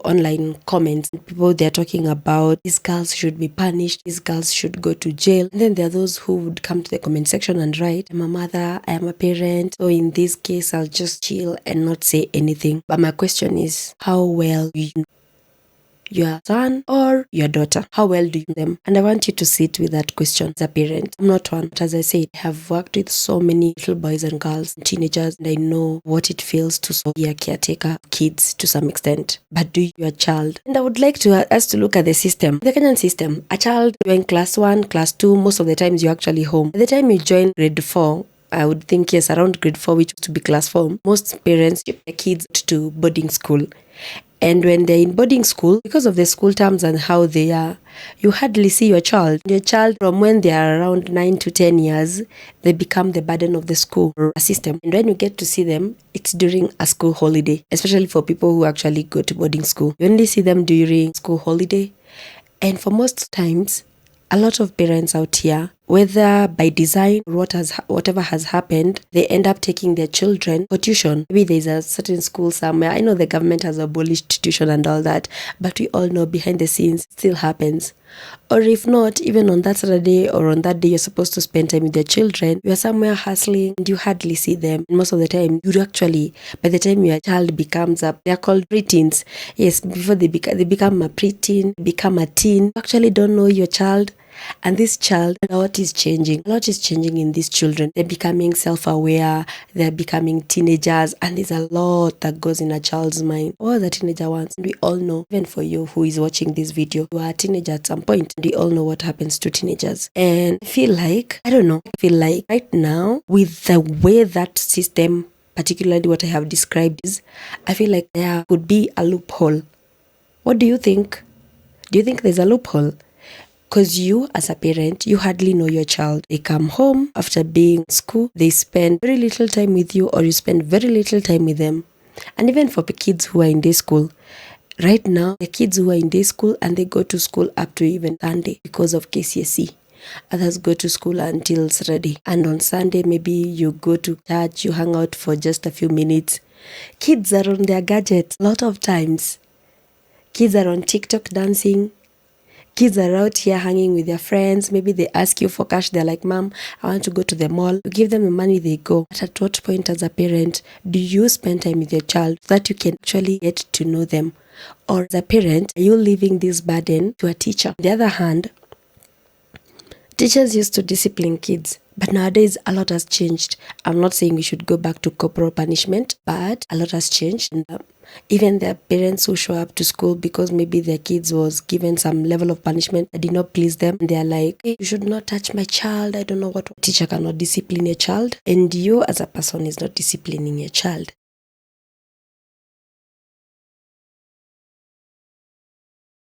online comments, people they're talking about these girls should be punished, these girls should go to jail. And then there are those who would come to the comment section and write, I'm a mother, I am a parent, so in this case I'll just chill and not say anything. But my question is, how well do you know your son or your daughter? How well do you know them? And I want you to sit with that question as a parent. I'm not one, but as I said, I have worked with so many little boys and girls, teenagers, and I know what it feels to be a caretaker of kids to some extent. But do your child? And I would like us to look at the system. The Kenyan system. A child, you're in class 1, class 2, most of the times you're actually home. By the time you join grade 4, I would think, yes, around grade 4, which used to be class 4, most parents ship their kids to boarding school. And when they're in boarding school, because of the school terms and how they are, you hardly see your child. Your child, from when they are around 9 to 10 years, they become the burden of the school system. And when you get to see them, it's during a school holiday, especially for people who actually go to boarding school. You only see them during school holiday. And for most times, a lot of parents out here, whether by design or whatever has happened, they end up taking their children for tuition. Maybe there's a certain school somewhere. I know the government has abolished tuition and all that, but we all know behind the scenes it still happens. Or if not, even on that Saturday or on that day you're supposed to spend time with your children, you are somewhere hustling and you hardly see them. And most of the time, you actually, by the time your child becomes up, they're called preteens. Yes, before they become a preteen, become a teen, you actually don't know your child. And this child, a lot is changing. A lot is changing in these children. They're becoming self-aware, they're becoming teenagers, and there's a lot that goes in a child's mind. What the teenager wants, and we all know, even for you who is watching this video, you are a teenager at some point, and we all know what happens to teenagers. And I feel like right now, with the way that system, particularly what I have described is, I feel like there could be a loophole. What do you think? Do you think there's a loophole? Because you, as a parent, you hardly know your child. They come home after being in school, they spend very little time with you, or you spend very little time with them. And even for the kids who are in day school, right now, the kids who are in day school and they go to school up to even Sunday because of KCSE. Others go to school until Saturday. And on Sunday, maybe you go to church, you hang out for just a few minutes. Kids are on their gadgets a lot of times. Kids are on TikTok dancing. Kids are out here hanging with their friends. Maybe they ask you for cash. They're like, Mom, I want to go to the mall. You give them the money, they go. But at what point as a parent do you spend time with your child so that you can actually get to know them? Or as a parent, are you leaving this burden to a teacher? On the other hand, teachers used to discipline kids. But nowadays, a lot has changed. I'm not saying we should go back to corporal punishment, but a lot has changed. And even their parents who show up to school because maybe their kids was given some level of punishment that did not please them, and they're like, hey, you should not touch my child. I don't know what. Teacher cannot discipline a child, and you as a person is not disciplining your child.